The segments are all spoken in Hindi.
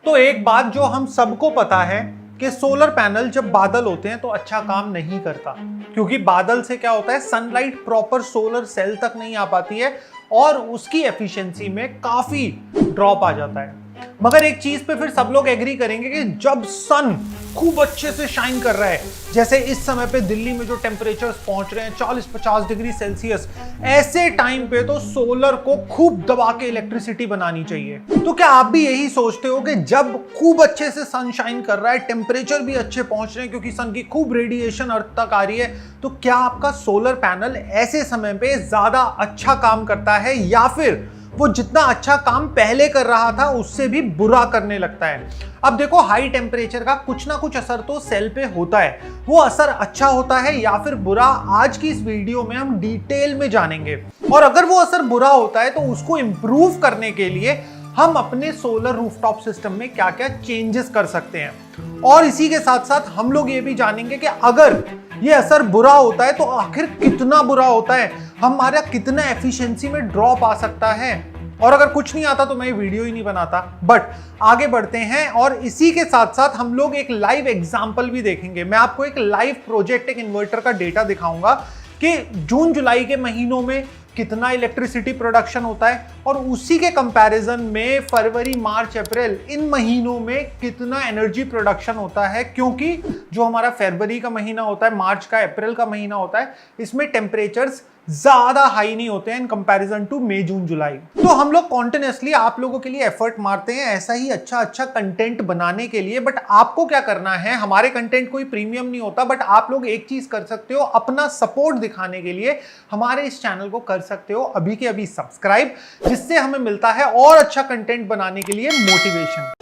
तो एक बात जो हम सबको पता है कि सोलर पैनल जब बादल होते हैं तो अच्छा काम नहीं करता, क्योंकि बादल से क्या होता है, सनलाइट प्रॉपर सोलर सेल तक नहीं आ पाती है और उसकी एफिशिएंसी में काफी ड्रॉप आ जाता है। मगर एक चीज पे फिर सब लोग एग्री करेंगे कि जब सन खूब अच्छे से शाइन कर रहा है, जैसे इस समय पे दिल्ली में जो टेम्परेचर्स पहुंच रहे हैं 40-50 डिग्री सेल्सियस, ऐसे टाइम पे तो सोलर को खूब दबा के इलेक्ट्रिसिटी बनानी चाहिए। तो क्या आप भी यही सोचते हो कि जब खूब अच्छे से सन शाइन कर रहा है, टेम्परेचर भी अच्छे पहुंच रहे हैं क्योंकि सन की खूब रेडिएशन अर्थ तक आ रही है, तो क्या आपका सोलर पैनल ऐसे समय पे ज्यादा अच्छा काम करता है या फिर वो जितना अच्छा काम पहले कर रहा था उससे भी बुरा करने लगता है? अब देखो, हाई टेम्परेचर का कुछ ना कुछ असर तो सेल पे होता है। वो असर अच्छा होता है या फिर बुरा, आज की इस वीडियो में हम डिटेल में जानेंगे। और अगर वो असर बुरा होता है तो उसको इंप्रूव करने के लिए हम अपने सोलर रूफटॉप सिस्टम में क्या क्या चेंजेस कर सकते हैं। और इसी के साथ साथ हम लोग ये भी जानेंगे कि अगर ये असर बुरा होता है तो आखिर कितना बुरा होता है, हमारा कितना एफिशिएंसी में ड्रॉप आ सकता है। और अगर कुछ नहीं आता तो मैं वीडियो ही नहीं बनाता। बट आगे बढ़ते हैं और इसी के साथ साथ हम लोग एक लाइव एग्जांपल भी देखेंगे। मैं आपको एक लाइव प्रोजेक्ट, एक इन्वर्टर का डेटा दिखाऊंगा कि जून जुलाई के महीनों में कितना इलेक्ट्रिसिटी प्रोडक्शन होता है और उसी के कंपैरिजन में फरवरी, मार्च, अप्रैल इन महीनों में कितना एनर्जी प्रोडक्शन होता है। क्योंकि जो हमारा फरवरी का महीना होता है, मार्च का, अप्रैल का महीना होता है, इसमें टेम्परेचर्स ज्यादा हाई नहीं होते हैं इन कंपैरिजन टू मई, जून, जुलाई। तो हम लोग कॉन्टिन्यूसली आप लोगों के लिए एफर्ट मारते हैं ऐसा ही अच्छा कंटेंट बनाने के लिए। बट आपको क्या करना है, हमारे कंटेंट कोई प्रीमियम नहीं होता, बट आप लोग एक चीज कर सकते हो, अपना सपोर्ट दिखाने के लिए हमारे इस चैनल को कर सकते हो अभी के अभी सब्सक्राइब, जिससे हमें मिलता है और अच्छा कंटेंट बनाने के लिए मोटिवेशन।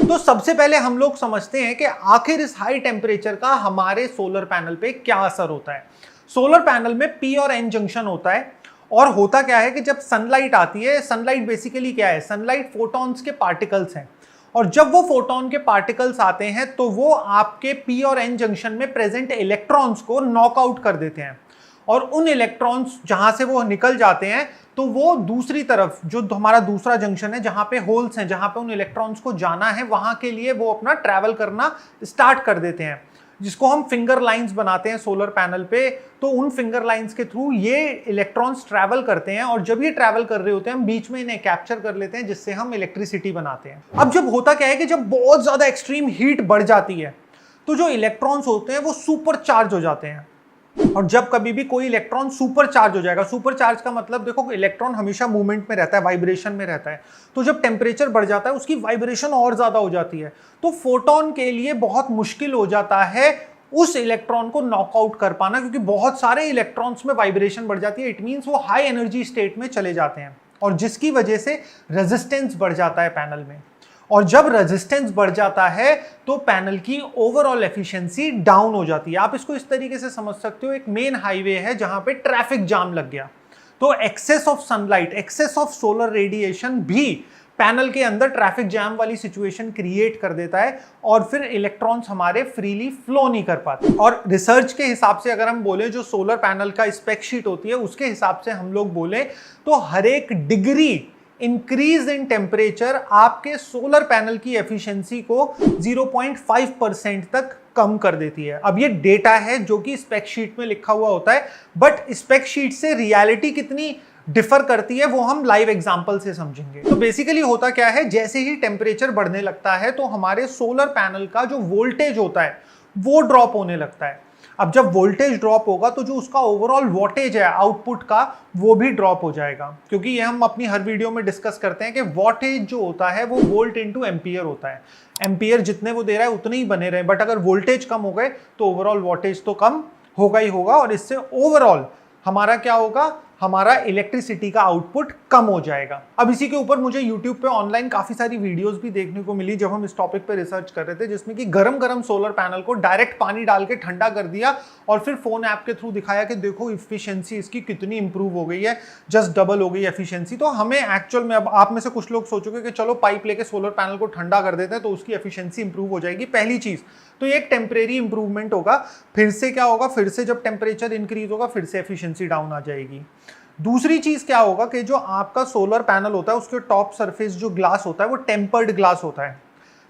तो सबसे पहले हम लोग समझते हैं कि आखिर इस हाई टेम्परेचर का हमारे सोलर पैनल पे क्या असर होता है। सोलर पैनल में पी और एन जंक्शन होता है और होता क्या है कि जब सनलाइट आती है, सनलाइट बेसिकली क्या है, सनलाइट फोटॉन्स के पार्टिकल्स हैं और जब वो फोटॉन के पार्टिकल्स आते हैं तो वो आपके पी और एन जंक्शन में प्रेजेंट इलेक्ट्रॉन्स को नॉकआउट कर देते हैं और उन इलेक्ट्रॉन्स जहां से वो निकल जाते हैं तो वो दूसरी तरफ जो हमारा दूसरा जंक्शन है, जहां पे होल्स हैं, जहां पे उन इलेक्ट्रॉन्स को जाना है, वहां के लिए वो अपना ट्रैवल करना स्टार्ट कर देते हैं, जिसको हम फिंगर लाइंस बनाते हैं सोलर पैनल पे। तो उन फिंगर लाइंस के थ्रू ये इलेक्ट्रॉन्स ट्रैवल करते हैं और जब ये ट्रैवल कर रहे होते हैं हम बीच में इन्हें कैप्चर कर लेते हैं, जिससे हम इलेक्ट्रिसिटी बनाते हैं। अब जब होता क्या है कि जब बहुत ज्यादा एक्सट्रीम हीट बढ़ जाती है तो जो इलेक्ट्रॉन्स होते हैं वो सुपर चार्ज हो जाते हैं और जब कभी भी कोई इलेक्ट्रॉन सुपर चार्ज हो जाएगा, सुपर चार्ज का मतलब देखो, इलेक्ट्रॉन हमेशा मूवमेंट में रहता है, वाइब्रेशन में रहता है, तो जब टेम्परेचर बढ़ जाता है उसकी वाइब्रेशन और ज्यादा हो जाती है, तो फोटोन के लिए बहुत मुश्किल हो जाता है उस इलेक्ट्रॉन को नॉकआउट कर पाना, क्योंकि बहुत सारे इलेक्ट्रॉन्स में वाइब्रेशन बढ़ जाती है। इट मींस वो हाई एनर्जी स्टेट में चले जाते हैं और जिसकी वजह से रेजिस्टेंस बढ़ जाता है पैनल में, और जब रेजिस्टेंस बढ़ जाता है तो पैनल की ओवरऑल एफिशिएंसी डाउन हो जाती है। आप इसको इस तरीके से समझ सकते हो, एक मेन हाईवे है जहां पे ट्रैफिक जाम लग गया, तो excess of sunlight, excess of solar radiation भी पैनल के अंदर ट्रैफिक जैम वाली सिचुएशन क्रिएट कर देता है और फिर इलेक्ट्रॉन्स हमारे फ्रीली फ्लो नहीं कर पाते। और रिसर्च के हिसाब से अगर हम बोले, जो सोलर पैनल का स्पेक शीट होती है उसके हिसाब से हम लोग बोले तो हर एक डिग्री इंक्रीज इन टेम्परेचर आपके सोलर पैनल की एफिशिएंसी को 0.5% तक कम कर देती है। अब ये डेटा है जो कि स्पेक शीट में लिखा हुआ होता है, बट स्पेक शीट से रियलिटी कितनी डिफर करती है वो हम लाइव एग्जांपल से समझेंगे। तो बेसिकली होता क्या है, जैसे ही टेम्परेचर बढ़ने लगता है तो हमारे सोलर पैनल का जो वोल्टेज होता है वो ड्रॉप होने लगता है। अब जब वोल्टेज ड्रॉप होगा तो जो उसका ओवरऑल वोल्टेज है आउटपुट का वो भी ड्रॉप हो जाएगा, क्योंकि ये हम अपनी हर वीडियो में डिस्कस करते हैं कि वोल्टेज जो होता है वो वोल्ट इंटू एम्पियर होता है। एम्पियर जितने वो दे रहा है उतने ही बने रहे, बट अगर वोल्टेज कम हो गए तो ओवरऑल वोल्टेज तो कम होगा ही होगा और इससे ओवरऑल हमारा क्या होगा, हमारा इलेक्ट्रिसिटी का आउटपुट कम हो जाएगा। अब इसी के ऊपर मुझे YouTube पे ऑनलाइन काफी सारी वीडियोस भी देखने को मिली जब हम इस टॉपिक पे रिसर्च कर रहे थे, जिसमें कि गरम सोलर पैनल को डायरेक्ट पानी डाल के ठंडा कर दिया और फिर फोन ऐप के थ्रू दिखाया कि देखो इफिशिएंसी इसकी कितनी इंप्रूव हो गई है, जस्ट डबल हो गई एफिशिएंसी। तो हमें एक्चुअल में, अब आप में से कुछ लोग सोचोगे कि चलो पाइप लेके सोलर पैनल को ठंडा कर देते हैं तो उसकी एफिशिएंसी इंप्रूव हो जाएगी। पहली चीज तो ये एक टेम्परेरी इंप्रूवमेंट होगा, फिर से क्या होगा, फिर से जब टेम्परेचर इंक्रीज होगा फिर से एफिशिएंसी डाउन आ जाएगी। दूसरी चीज क्या होगा कि जो आपका सोलर पैनल होता है उसके टॉप सरफेस जो ग्लास होता है वो टेम्पर्ड ग्लास होता है।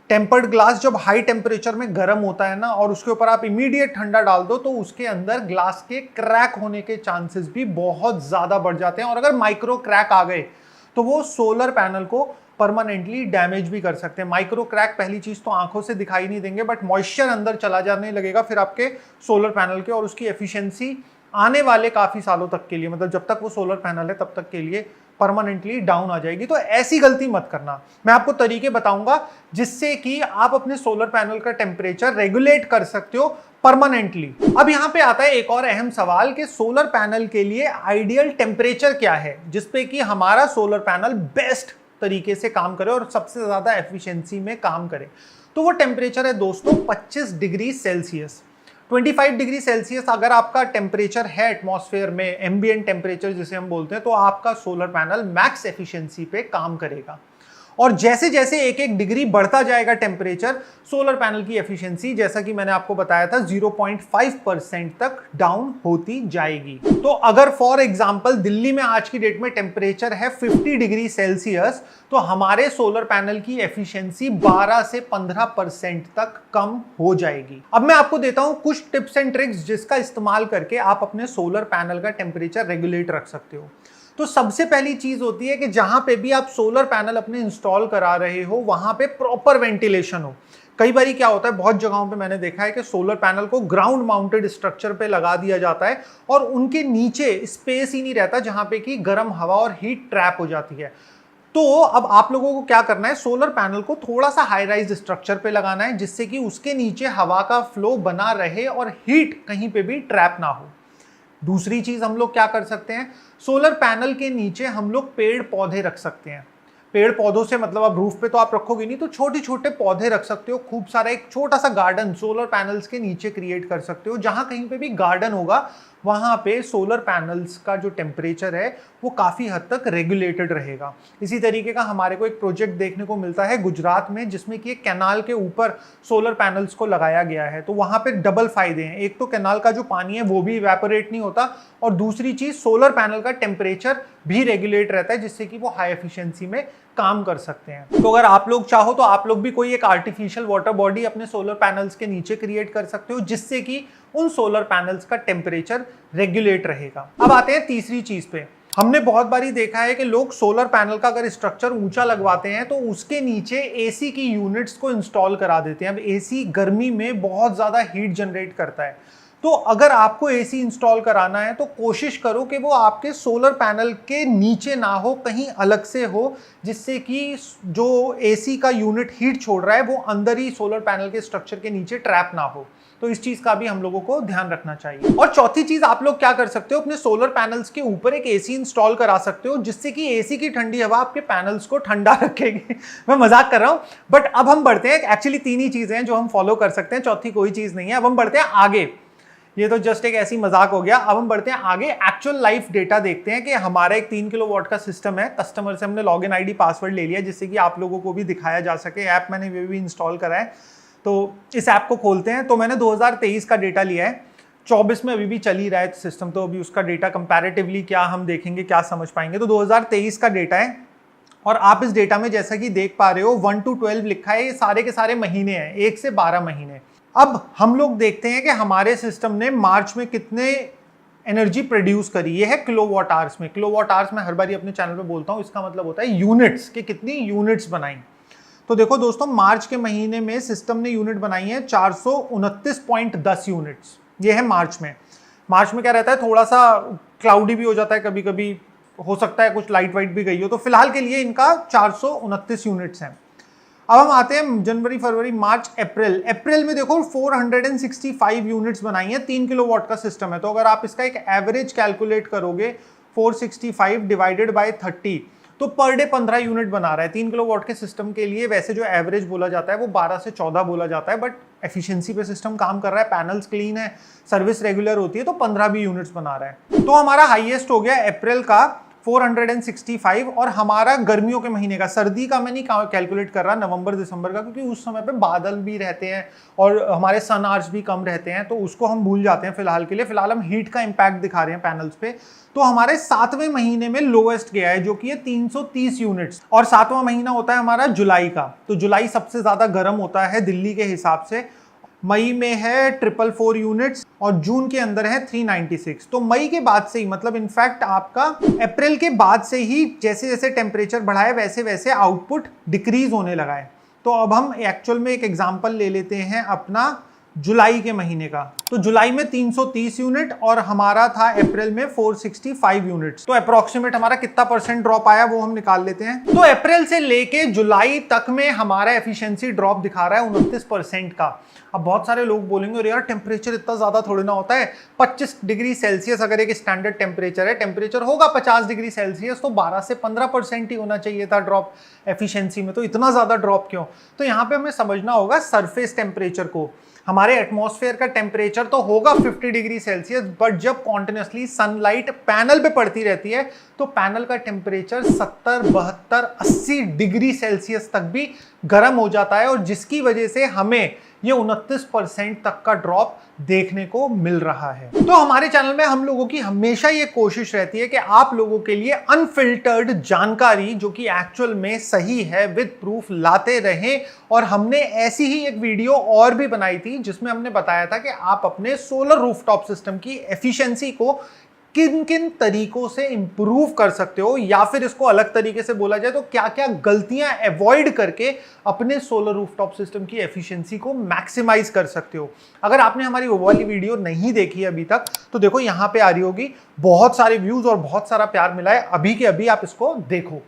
टेम्पर्ड ग्लास जब हाई टेम्परेचर में गर्म होता है ना और उसके ऊपर आप इमीडिएट ठंडा डाल दो तो उसके अंदर ग्लास के क्रैक होने के चांसेस भी बहुत ज्यादा बढ़ जाते हैं, और अगर माइक्रो क्रैक आ गए तो वो सोलर पैनल को परमानेंटली डैमेज भी कर सकते हैं। माइक्रो क्रैक पहली चीज तो आंखों से दिखाई नहीं देंगे, बट मॉइस्चर अंदर चला जाने लगेगा फिर आपके सोलर पैनल के, और उसकी एफिशिएंसी आने वाले काफी सालों तक के लिए, मतलब जब तक वो सोलर पैनल है तब तक के लिए परमानेंटली डाउन आ जाएगी। तो ऐसी गलती मत करना। मैं आपको तरीके बताऊंगा जिससे कि आप अपने सोलर पैनल का टेम्परेचर रेगुलेट कर सकते हो परमानेंटली। अब यहां पे आता है एक और अहम सवाल कि सोलर पैनल के लिए आइडियल टेम्परेचर क्या है जिसपे कि हमारा सोलर पैनल बेस्ट तरीके से काम करे और सबसे ज्यादा एफिशिएंसी में काम करे। तो वो टेम्परेचर है दोस्तों 25 डिग्री सेल्सियस। 25 डिग्री सेल्सियस अगर आपका टेम्परेचर है एटमॉस्फेयर में, एम्बिएंट टेम्परेचर जिसे हम बोलते हैं, तो आपका सोलर पैनल मैक्स एफिशिएंसी पे काम करेगा। और जैसे जैसे एक एक डिग्री बढ़ता जाएगा टेम्परेचर, सोलर पैनल की एफिशिएंसी जैसा कि मैंने आपको बताया था 0.5% तक डाउन होती जाएगी। तो अगर फॉर एग्जांपल दिल्ली में आज की डेट में टेम्परेचर है 50 डिग्री सेल्सियस, तो हमारे सोलर पैनल की एफिशिएंसी 12 से 15% तक कम हो जाएगी। अब मैं आपको देता हूं कुछ टिप्स एंड ट्रिक्स जिसका इस्तेमाल करके आप अपने सोलर पैनल का टेम्परेचर रेगुलेट रख सकते हो। तो सबसे पहली चीज होती है कि जहां पे भी आप सोलर पैनल अपने इंस्टॉल करा रहे हो वहां पे प्रॉपर वेंटिलेशन हो। कई बार क्या होता है, बहुत जगहों पे मैंने देखा है कि सोलर पैनल को ग्राउंड माउंटेड स्ट्रक्चर पे लगा दिया जाता है और उनके नीचे स्पेस ही नहीं रहता जहां पे कि गर्म हवा और हीट ट्रैप हो जाती है। तो अब आप लोगों को क्या करना है, सोलर पैनल को थोड़ा सा हाई राइज स्ट्रक्चर पे लगाना है जिससे कि उसके नीचे हवा का फ्लो बना रहे और हीट कहीं पे भी ट्रैप ना हो। दूसरी चीज हम लोग क्या कर सकते हैं, सोलर पैनल के नीचे हम लोग पेड़ पौधे रख सकते हैं। पेड़ पौधों से मतलब अब रूफ पे तो आप रखोगे नहीं, तो छोटे छोटे पौधे रख सकते हो। खूब सारा एक छोटा सा गार्डन सोलर पैनल्स के नीचे क्रिएट कर सकते हो। जहां कहीं पे भी गार्डन होगा वहां पे सोलर पैनल्स का जो टेम्परेचर है वो काफी हद तक रेगुलेटेड रहेगा। इसी तरीके का हमारे को एक प्रोजेक्ट देखने को मिलता है गुजरात में जिसमें कि एक कैनाल के ऊपर सोलर पैनल्स को लगाया गया है। तो वहां पे डबल फायदे हैं, एक तो कैनाल का जो पानी है वो भी इवेपोरेट नहीं होता, और दूसरी चीज सोलर पैनल का टेम्परेचर भी रेगुलेट रहता है जिससे कि वो हाई एफिशिएंसी में काम कर सकते हैं। तो अगर आप लोग चाहो तो आप लोग भी कोई एक आर्टिफिशियल वाटर बॉडी अपने सोलर पैनल्स के नीचे क्रिएट कर सकते हो जिससे कि उन सोलर पैनल्स का टेम्परेचर रेगुलेट रहेगा। अब आते हैं तीसरी चीज पे। हमने बहुत बारी देखा है कि लोग सोलर पैनल का अगर स्ट्रक्चर ऊंचा लगवाते हैं तो उसके नीचे एसी की यूनिट्स को इंस्टॉल करा देते हैं। अब एसी गर्मी में बहुत ज्यादा हीट जनरेट करता है, तो अगर आपको एसी इंस्टॉल कराना है तो कोशिश करो कि वो आपके सोलर पैनल के नीचे ना हो, कहीं अलग से हो, जिससे कि जो एसी का यूनिट हीट छोड़ रहा है वो अंदर ही सोलर पैनल के स्ट्रक्चर के नीचे ट्रैप ना हो। तो इस चीज का भी हम लोगों को ध्यान रखना चाहिए। और चौथी चीज आप लोग क्या कर सकते हो, अपने सोलर पैनल्स के ऊपर एक एसी इंस्टॉल करा सकते हो जिससे कि एसी की ठंडी हवा आपके पैनल्स को ठंडा रखेगी। मैं मजाक कर रहा हूं, बट अब हम बढ़ते हैं, एक्चुअली तीन ही चीजें हैं जो हम फॉलो कर सकते हैं, चौथी कोई चीज नहीं है। अब हम बढ़ते हैं आगे, ये तो जस्ट एक ऐसी मजाक हो गया। अब हम बढ़ते हैं आगे, एक्चुअल लाइफ डेटा देखते हैं कि हमारा एक 3 किलोवाट का सिस्टम है। कस्टमर से हमने लॉगिन आईडी पासवर्ड ले लिया जिससे कि आप लोगों को भी दिखाया जा सके। ऐप मैंने भी इंस्टॉल करा है, तो इस ऐप को खोलते हैं। तो मैंने 2023 का डेटा लिया है, 24 में अभी भी चल ही रहा है सिस्टम, तो अभी उसका डेटा कंपैरेटिवली क्या हम देखेंगे, क्या समझ पाएंगे। तो 2023 का डेटा है और आप इस डेटा में जैसा कि देख पा रहे हो 1 to 12 लिखा है, ये सारे के सारे महीने हैं, 1 से 12 महीने। अब हम लोग देखते हैं कि हमारे सिस्टम ने मार्च में कितने एनर्जी प्रोड्यूस करी। ये है किलोवाट आवर्स में। किलोवाट आवर्स में हर बार अपने चैनल पे बोलता हूँ, इसका मतलब होता है यूनिट्स, कि कितनी यूनिट्स बनाई। तो देखो दोस्तों, मार्च के महीने में सिस्टम ने यूनिट बनाई है 429.10 यूनिट्स। ये है मार्च में। मार्च में क्या रहता है, थोड़ा सा क्लाउडी भी हो जाता है, कभी कभी हो सकता है कुछ लाइट वाइट भी गई हो। तो फिलहाल के लिए इनका 429 यूनिट्स हैं। अब हम आते हैं जनवरी, फरवरी, मार्च, अप्रैल। अप्रैल में देखो 465 यूनिट्स बनाई हैं। 3 किलोवाट का सिस्टम है, तो अगर आप इसका एक एवरेज कैलकुलेट करोगे 465 डिवाइडेड बाय 30, तो पर डे 15 यूनिट बना रहा है। 3 किलोवाट के सिस्टम के लिए वैसे जो एवरेज बोला जाता है वो 12 से 14 बोला जाता है, बट एफिशिएंसी पे सिस्टम काम कर रहा है, पैनल्स क्लीन है, सर्विस रेगुलर होती है, तो 15 भी यूनिट्स बना रहा है। तो हमारा हाईएस्ट हो गया अप्रैल का 465, और हमारा गर्मियों के महीने का, सर्दी का मैं नहीं कैलकुलेट कर रहा, नवंबर दिसंबर का, क्योंकि उस समय पे बादल भी रहते हैं और हमारे सन आवर्स भी कम रहते हैं, तो उसको हम भूल जाते हैं फिलहाल के लिए। फिलहाल हम हीट का इंपैक्ट दिखा रहे हैं पैनल्स पे। तो हमारे 7वें महीने में लोएस्ट गया है, जो कि है 330 यूनिट्स, और 7वां महीना होता है हमारा जुलाई का। तो जुलाई सबसे ज्यादा गर्म होता है दिल्ली के हिसाब से। मई में है 444 यूनिट्स और जून के अंदर है 396। तो मई के बाद से ही, मतलब इनफैक्ट आपका अप्रैल के बाद से ही जैसे जैसे टेम्परेचर बढ़ा है वैसे वैसे आउटपुट डिक्रीज होने लगा है। तो अब हम एक्चुअल में एक एग्जांपल ले लेते हैं अपना जुलाई के महीने का। तो जुलाई में 330 यूनिट और हमारा था अप्रैल में 465 यूनिट्स। तो अप्रोक्सीमेट हमारा कितना परसेंट ड्रॉप आया वो हम निकाल लेते हैं। तो अप्रैल से लेके जुलाई तक में हमारा एफिशिएंसी ड्रॉप दिखा रहा है 29% का। अब बहुत सारे लोग बोलेंगे अरे यार टेम्परेचर इतना ज्यादा थोड़ी ना होता है, 25 डिग्री सेल्सियस अगर एक स्टैंडर्ड टेम्परेचर है, टेम्परेचर होगा 50 डिग्री सेल्सियस, तो 12 से 15% ही होना चाहिए था ड्रॉप एफिशिएंसी में, तो इतना ज्यादा ड्रॉप क्यों? तो यहाँ पे हमें समझना होगा सरफेस टेम्परेचर को। हमारे एटमॉस्फेयर का टेम्परेचर तो होगा 50 डिग्री सेल्सियस, बट जब कॉन्टिन्यूसली सनलाइट पैनल पे पड़ती रहती है तो पैनल का टेम्परेचर 70, 72, 80 डिग्री सेल्सियस तक भी गर्म हो जाता है, और जिसकी वजह से हमें ये 29% तक का ड्रॉप देखने को मिल रहा है। तो हमारे चैनल में हम लोगों की हमेशा ये कोशिश रहती है कि आप लोगों के लिए अनफिल्टर्ड जानकारी जो कि एक्चुअल में सही है विद प्रूफ लाते रहें। और हमने ऐसी ही एक वीडियो और भी बनाई थी जिसमें हमने बताया था कि आप अपने सोलर रूफटॉप सिस्टम की एफिशिएंसी को किन किन तरीकों से इंप्रूव कर सकते हो, या फिर इसको अलग तरीके से बोला जाए तो क्या क्या गलतियां अवॉइड करके अपने सोलर रूफटॉप सिस्टम की एफिशिएंसी को मैक्सिमाइज कर सकते हो। अगर आपने हमारी वो वाली वीडियो नहीं देखी है अभी तक तो देखो यहाँ पे आ रही होगी, बहुत सारे व्यूज और बहुत सारा प्यार मिला है, अभी के अभी आप इसको देखो।